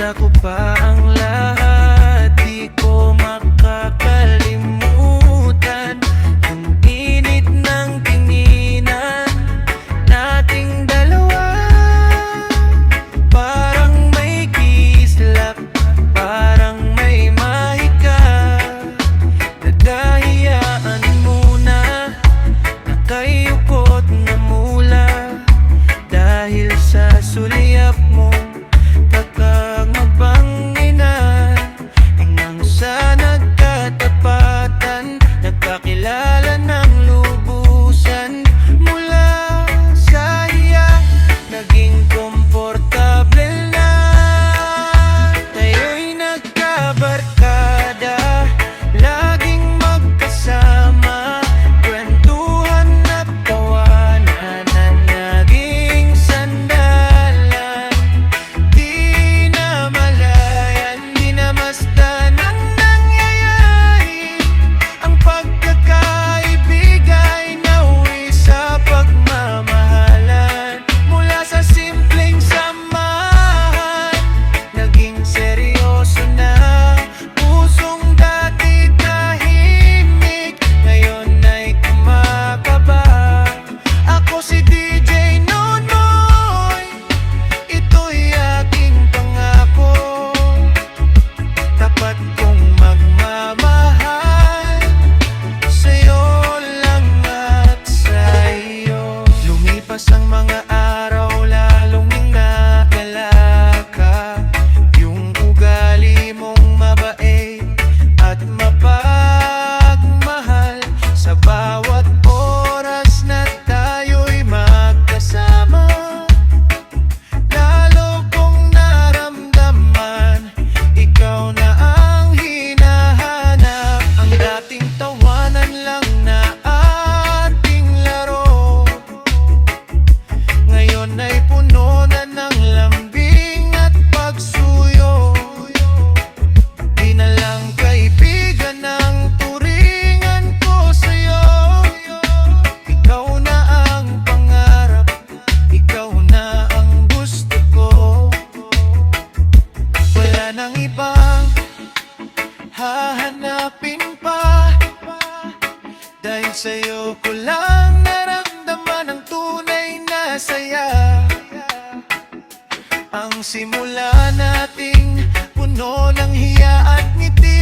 Handa ko pa ang lahat, di ko makakalimutan yung init ng tinginan nating dalawa. Parang may kislap, parang may mahika. Nagahiyaan muna, nakayukot na mula dahil sa sulyap mo. Sa nagkatapatan, nagkakilala ng lubusan. Mula sa iya, naging komportable na. Tayo'y nagkabarkada, laging magkasama. Kwentuhan at tawanan na naging sandalan. Di na malayan, di na masdan ang mga araw, lalong ningalala ka. Yung ugali mong mabait at mapagmahal, sa bawat oras na tayo'y magkasama. Lalo kong naramdaman, ikaw na ang hinahanap. Ang dating tawanan lang na ngayon ay puno na ng lambing at pagsuyo. Di na lang kaibigan ang turingan ko sa'yo. Ikaw na ang pangarap, ikaw na ang gusto ko. Wala nang ibang hahanapin pa, dahil sa'yo ko lang naramdaman ang tunay na saya. Ang simula nating puno ng hiya at ngiti.